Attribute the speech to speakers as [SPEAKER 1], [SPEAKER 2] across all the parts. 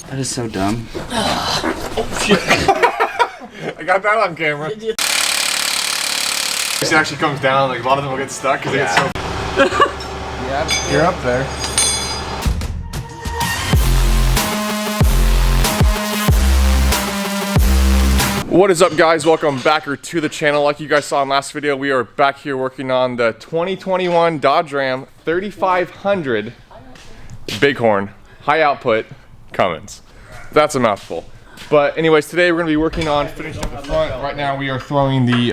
[SPEAKER 1] That is so dumb.
[SPEAKER 2] Oh shit. I got that on camera. It actually comes down, like a lot of them will get stuck because they get so...
[SPEAKER 1] Yeah, you're up there.
[SPEAKER 2] What is up, guys? Welcome back to the channel. Like you guys saw in last video, we are back here working on the 2021 Dodge Ram 3500 Bighorn high output Cummins. That's a mouthful. But anyways, today we're going to be working on finishing up the front. Right now we are throwing the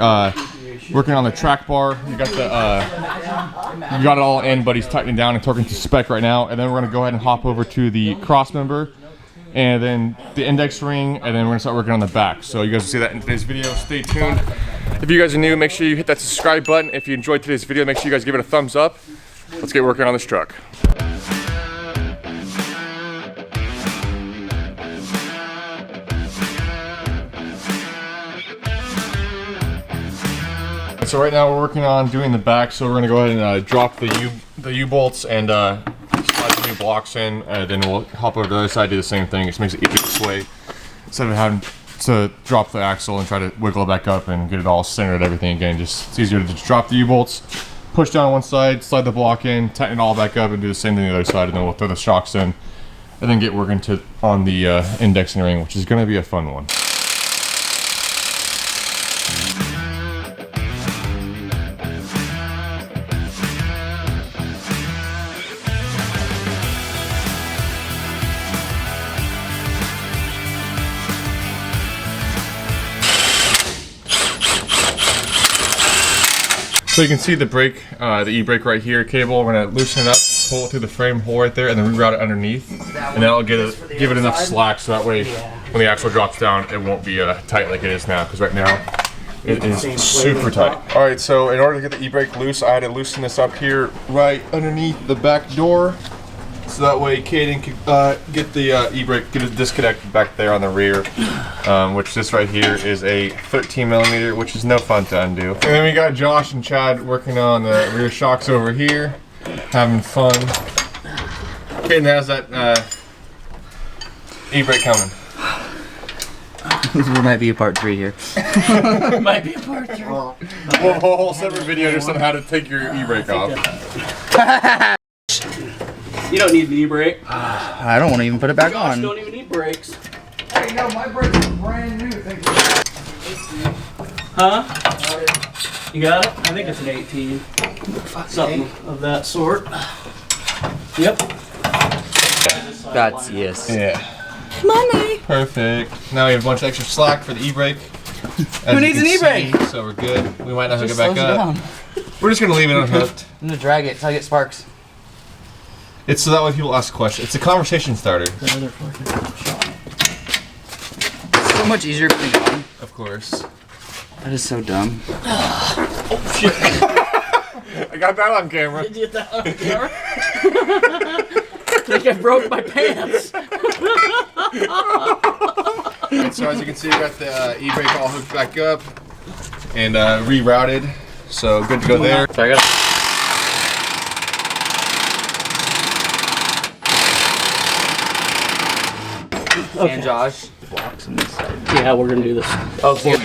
[SPEAKER 2] working on the track bar. You got the you got it all in, but he's tightening down and torquing to spec right now. And then we're going to go ahead and hop over to the cross member, and then the index ring, and then we're gonna start working on the back. So you guys will see that in today's video. Stay tuned. If you guys are new, make sure you hit that subscribe button. If you enjoyed today's video, make sure you guys give it a thumbs up. Let's get working on this truck. So right now we're working on doing the back. So we're gonna go ahead and drop the U-bolts and slide the new blocks in, and then we'll hop over to the other side, do the same thing. It just makes it easier this way, instead of having to drop the axle and try to wiggle it back up and get it all centered, everything again. It's easier to just drop the U-bolts, push down one side, slide the block in, tighten it all back up, and do the same thing on the other side, and then we'll throw the shocks in, and then get working on the indexing ring, which is going to be a fun one. So you can see the brake, the e-brake right here cable. We're gonna loosen it up, pull it through the frame hole right there, and then reroute it underneath, and that'll give it enough slack so that way when the axle drops down, it won't be tight like it is now. Because right now it is super tight. All right, so in order to get the e-brake loose, I had to loosen this up here right underneath the back door, so that way Caden could get the e-brake, get it disconnected back there on the rear, which this right here is a 13mm, which is no fun to undo. And then we got Josh and Chad working on the rear shocks over here, having fun. Caden has that e-brake coming.
[SPEAKER 1] There might be a part 3 here.
[SPEAKER 3] Might be a part 3.
[SPEAKER 2] Well, a whole separate video just on how to take your e-brake off.
[SPEAKER 3] You don't need an e-brake.
[SPEAKER 1] I don't want to even put it back on.
[SPEAKER 3] You don't even need brakes.
[SPEAKER 4] Hey, no, my brakes are brand new. Thank you.
[SPEAKER 3] Huh? You got it? I think it's an 18. Something of that sort. Yep.
[SPEAKER 1] That's yes.
[SPEAKER 2] Yeah.
[SPEAKER 1] Money.
[SPEAKER 2] Perfect. Now we have a bunch of extra slack for the e-brake.
[SPEAKER 1] Who needs an e-brake?
[SPEAKER 2] So we're good. We might not hook it back up. We're just gonna leave it unhooked.
[SPEAKER 1] I'm gonna drag it until I get sparks.
[SPEAKER 2] It's so that way people ask questions. It's a conversation starter.
[SPEAKER 1] It's so much easier to put on.
[SPEAKER 2] Of course.
[SPEAKER 1] That is so dumb.
[SPEAKER 3] Oh shit.
[SPEAKER 2] I got that on camera.
[SPEAKER 3] Did you get that on camera? I think I broke my pants.
[SPEAKER 2] So as you can see, we got the e-brake all hooked back up and rerouted. So good to go there.
[SPEAKER 3] So I got
[SPEAKER 1] Okay. And Josh. Blocks on this side.
[SPEAKER 3] Yeah, we're gonna do this.
[SPEAKER 1] Oh, cool.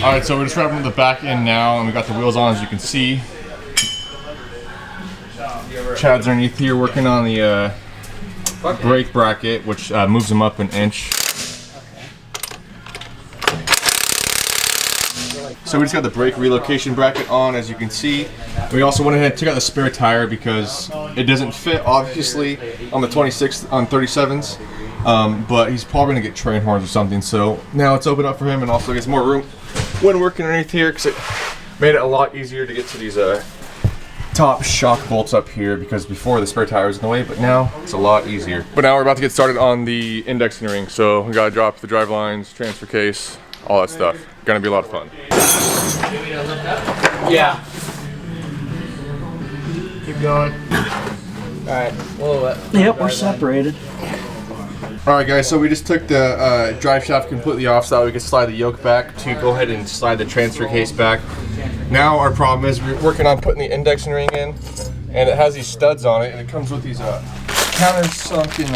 [SPEAKER 2] Alright, so we're just wrapping the back end now, and we got the wheels on, as you can see. Chad's underneath here working on the brake bracket, which moves them up an inch. So we just got the brake relocation bracket on, as you can see. We also went ahead and took out the spare tire because it doesn't fit, obviously, on the 37s. But he's probably gonna get train horns or something, so now it's open up for him and also gets more room when working underneath here, because it made it a lot easier to get to these top shock bolts up here because before the spare tire was in the way, but now it's a lot easier. But now we're about to get started on the indexing ring, so we gotta drop the drive lines, transfer case, all that stuff. Gonna be a lot of fun.
[SPEAKER 3] Yeah.
[SPEAKER 4] Keep going.
[SPEAKER 1] Alright, whoa.
[SPEAKER 3] Yep, we're separated.
[SPEAKER 2] Alright guys, so we just took the drive shaft completely off so that we could slide the yoke back to go ahead and slide the transfer case back. Now our problem is we're working on putting the indexing ring in, and it has these studs on it, and it comes with these counter-sunken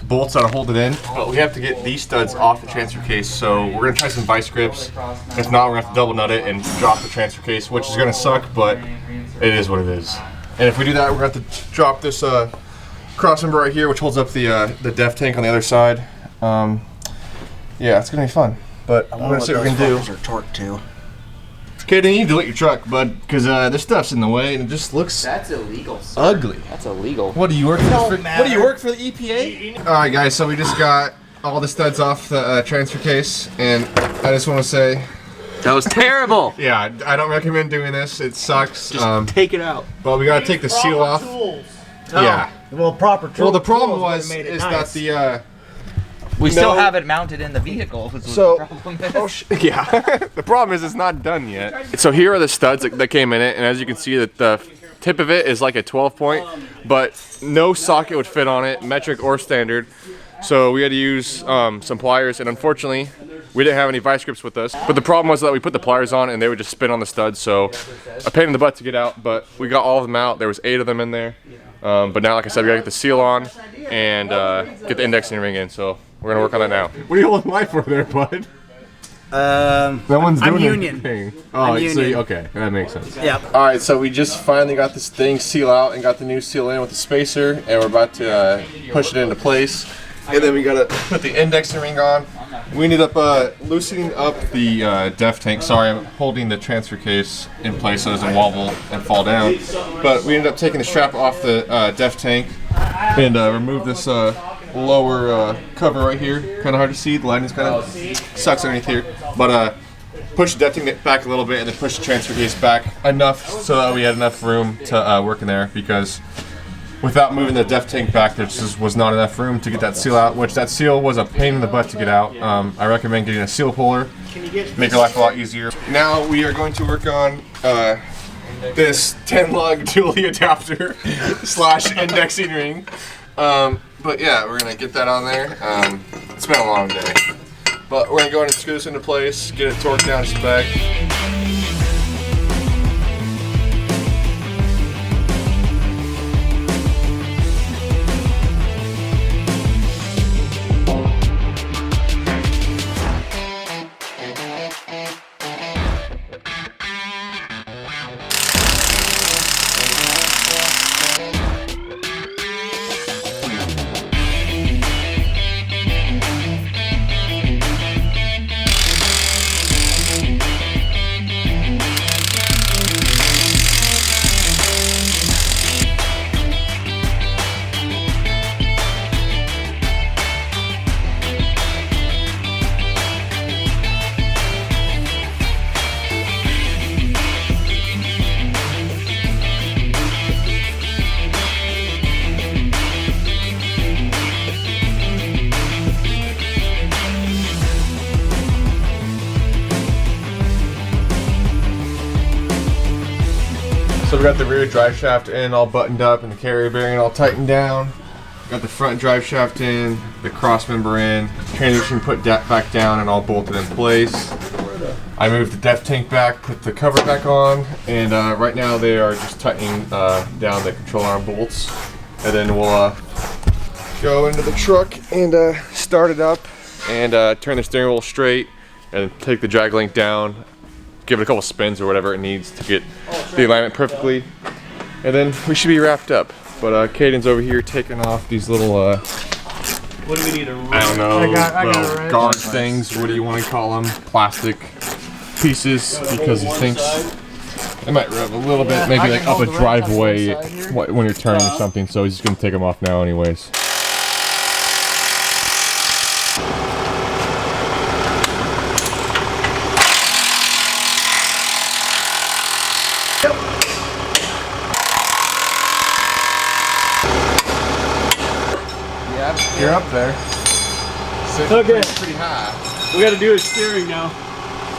[SPEAKER 2] bolts that'll hold it in. But we have to get these studs off the transfer case, so we're gonna try some vice grips. If not, we're gonna have to double nut it and drop the transfer case, which is gonna suck, but it is what it is. And if we do that, we're gonna have to drop this cross member right here, which holds up the def tank on the other side. Yeah, it's gonna be fun. But I'm gonna see what we can do.
[SPEAKER 4] Are torqued too.
[SPEAKER 2] Okay, then you need to delete your truck, bud, because this stuff's in the way and it just looks
[SPEAKER 1] That's illegal, sir.
[SPEAKER 2] ugly.
[SPEAKER 1] That's illegal.
[SPEAKER 2] What do you work for? What do you work for, the EPA? All right, guys. So we just got all the studs off the transfer case, and I just want to say,
[SPEAKER 1] That was terrible.
[SPEAKER 2] yeah, I don't recommend doing this. It sucks.
[SPEAKER 3] Take it out.
[SPEAKER 2] But we gotta take the seal off. Yeah.
[SPEAKER 4] Well, proper tools.
[SPEAKER 2] Well, the problem
[SPEAKER 4] tools
[SPEAKER 2] was
[SPEAKER 4] would've made it
[SPEAKER 2] is
[SPEAKER 4] nice.
[SPEAKER 2] that the
[SPEAKER 1] We still
[SPEAKER 2] No.
[SPEAKER 1] have it mounted in the vehicle. Is what
[SPEAKER 2] So-
[SPEAKER 1] the problem is.
[SPEAKER 2] yeah. The problem is it's not done yet. So here are the studs that came in it, and as you can see, that the tip of it is like a 12 point, but no socket would fit on it, metric or standard. So we had to use some pliers, and unfortunately, we didn't have any vice grips with us. But the problem was that we put the pliers on, and they would just spin on the studs, so a pain in the butt to get out. But we got all of them out. There was 8 of them in there. But now, like I said, we gotta get the seal on and get the indexing ring in. So we're gonna work on that now. What are you holding light for there, bud? No one's doing
[SPEAKER 3] I'm union.
[SPEAKER 2] anything. Oh,
[SPEAKER 3] I'm
[SPEAKER 2] so
[SPEAKER 3] union.
[SPEAKER 2] okay, that makes sense.
[SPEAKER 3] Yep.
[SPEAKER 2] All right, so we just finally got this thing seal out and got the new seal in with the spacer, and we're about to push it into place. And then we gotta put the indexing ring on. We ended up loosening up the def tank. Sorry, I'm holding the transfer case in place so it doesn't wobble and fall down. But we ended up taking the strap off the def tank and remove this lower cover right here. Kind of hard to see. The lighting's kind of sucks underneath here. But push the def tank back a little bit and then push the transfer case back enough so that we had enough room to work in there, because without moving the def tank back, there just was not enough room to get that seal out, which that seal was a pain in the butt to get out. I recommend getting a seal puller, make your life a lot easier. Now we are going to work on this 10-lug dually adapter / indexing ring. But yeah, we're gonna get that on there. It's been a long day. But we're gonna go ahead and screw this into place, get it torqued down to spec. So we got the rear drive shaft in, all buttoned up, and the carrier bearing all tightened down. Got the front drive shaft in, the cross member in, transmission put back down and all bolted in place. I moved the def tank back, put the cover back on, and right now they are just tightening down the control arm bolts. And then we'll go into the truck and start it up and turn the steering wheel straight and take the drag link down, give it a couple spins or whatever it needs to get the alignment perfectly, and then we should be wrapped up. But Caden's over here taking off these little
[SPEAKER 3] What do we need?
[SPEAKER 2] I don't know,
[SPEAKER 4] I got
[SPEAKER 2] little
[SPEAKER 4] it right.
[SPEAKER 2] guard things, what do you want to call them, plastic pieces, because he thinks it might rev a little bit, maybe like up a driveway when you're turning or something, so he's just gonna take them off now anyways. You're up there. Sitting
[SPEAKER 3] Okay.
[SPEAKER 2] pretty high.
[SPEAKER 3] We gotta do is steering now.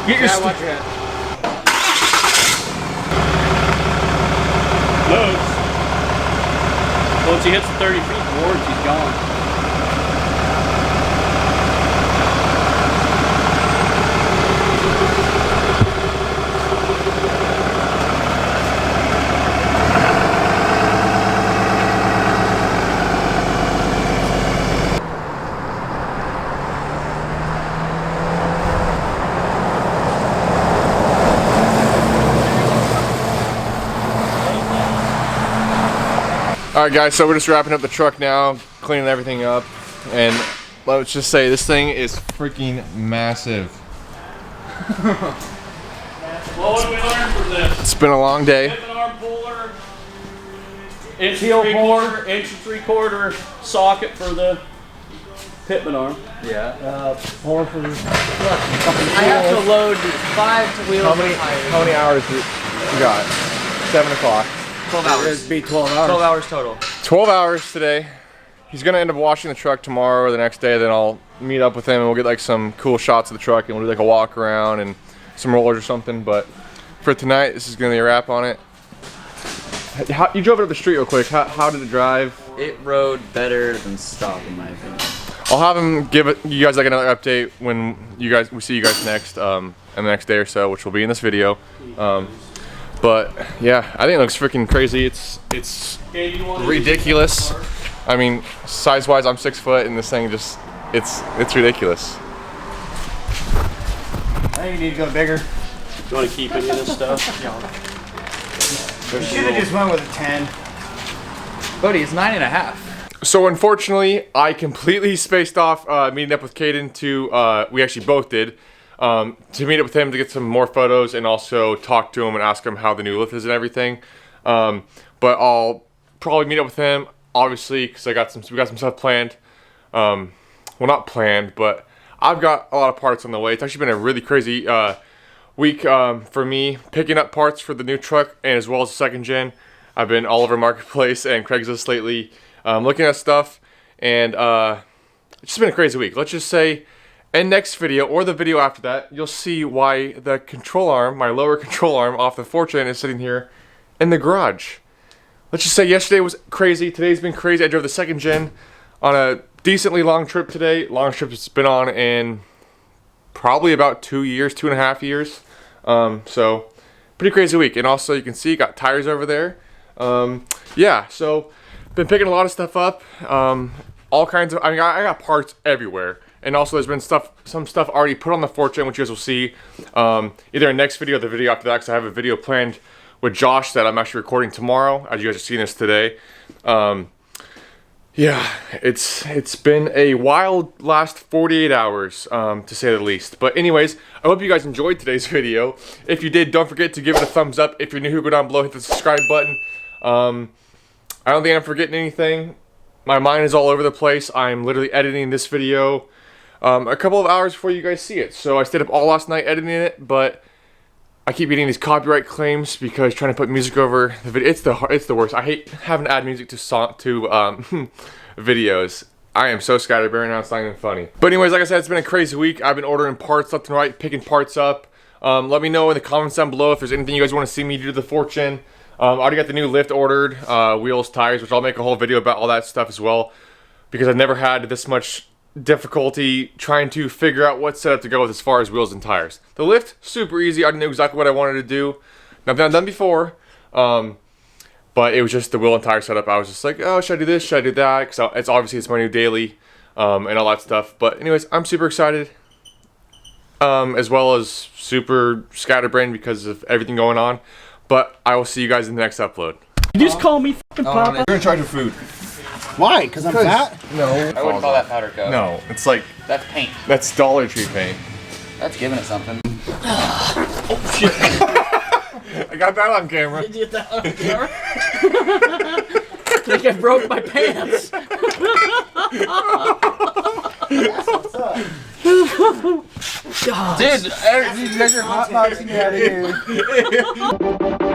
[SPEAKER 3] Get your
[SPEAKER 1] watch your head.
[SPEAKER 3] loads. Once he hits the 30 feet boards, he's gone.
[SPEAKER 2] All right, guys. So we're just wrapping up the truck now, cleaning everything up, and let's just say this thing is freaking massive.
[SPEAKER 3] Well, what do we learn from this?
[SPEAKER 2] It's been a long day.
[SPEAKER 3] Hip and arm puller, inch and 3/4 socket for the pitman arm.
[SPEAKER 1] Yeah.
[SPEAKER 4] More for the
[SPEAKER 1] I have to load 5 wheels.
[SPEAKER 2] How many hours we got? 7 o'clock.
[SPEAKER 1] 12 hours.
[SPEAKER 4] It'd be 12 hours.
[SPEAKER 1] 12 hours total.
[SPEAKER 2] 12 hours today. He's gonna end up washing the truck tomorrow or the next day. Then I'll meet up with him and we'll get like some cool shots of the truck and we'll do like a walk around and some rollers or something. But for tonight, this is gonna be a wrap on it. You drove it up the street real quick. How did it drive?
[SPEAKER 1] It rode better than stock in my opinion.
[SPEAKER 2] I'll have him give you guys like another update when we see you guys next in the next day or so, which will be in this video. But yeah, I think it looks freaking crazy. It's ridiculous. I mean, size-wise, I'm 6 foot, and this thing just it's ridiculous.
[SPEAKER 4] I think you need to go bigger.
[SPEAKER 3] You want to keep any of this stuff?
[SPEAKER 4] You should have just went with a 10.
[SPEAKER 1] Buddy, it's 9.5.
[SPEAKER 2] So unfortunately, I completely spaced off meeting up with Caden to, we actually both did, to meet up with him to get some more photos and also talk to him and ask him how the new lift is and everything. But I'll probably meet up with him, obviously, because we got some stuff planned. Well, not planned, but I've got a lot of parts on the way. It's actually been a really crazy week for me, picking up parts for the new truck and as well as the second gen. I've been all over Marketplace and Craigslist lately, looking at stuff, and it's just been a crazy week. Let's just say, in next video or the video after that, you'll see why the control arm, my lower control arm off the Fortune, is sitting here in the garage. Let's just say yesterday was crazy. Today's been crazy. I drove the second gen on a decently long trip today. Longest trip it's been on in probably about 2 years, 2.5 years. So pretty crazy week. And also you can see got tires over there. Yeah, so been picking a lot of stuff up. All kinds of, I got parts everywhere. And also there's been some stuff already put on the Fortune, which you guys will see either in next video or the video after that, because I have a video planned with Josh that I'm actually recording tomorrow, as you guys are seeing this today. Yeah, it's been a wild last 48 hours, to say the least. But anyways, I hope you guys enjoyed today's video. If you did, don't forget to give it a thumbs up. If you're new here, go down below, hit the subscribe button. I don't think I'm forgetting anything. My mind is all over the place. I'm literally editing this video a couple of hours before you guys see it. So I stayed up all last night editing it, but I keep getting these copyright claims because trying to put music over the video, it's the worst. I hate having to add music to videos. I am so scatterbrained now, it's not even funny. But anyways, like I said, it's been a crazy week. I've been ordering parts left and right, picking parts up. Let me know in the comments down below if there's anything you guys want to see me do to the Fortune. I already got the new lift ordered, wheels, tires, which I'll make a whole video about all that stuff as well, because I've never had this much difficulty trying to figure out what setup to go with as far as wheels and tires. The lift, super easy. I knew exactly what I wanted to do. I've done before, but it was just the wheel and tire setup. I was just like, oh, should I do this? Should I do that? Because it's my new daily and all that stuff. But anyways, I'm super excited, as well as super scatterbrained because of everything going on. But I will see you guys in the next upload.
[SPEAKER 3] You just call me fucking Papa.
[SPEAKER 2] You're in charge of food.
[SPEAKER 4] Why? Because I'm fat?
[SPEAKER 2] No.
[SPEAKER 1] I wouldn't call that powder coat.
[SPEAKER 2] No, it's like,
[SPEAKER 1] That's paint.
[SPEAKER 2] that's Dollar Tree paint.
[SPEAKER 1] That's giving it something.
[SPEAKER 3] Oh shit.
[SPEAKER 2] I got that on camera.
[SPEAKER 3] Did you get that on camera? I think I broke my pants.
[SPEAKER 1] Dude, you guys are hotboxing out of here.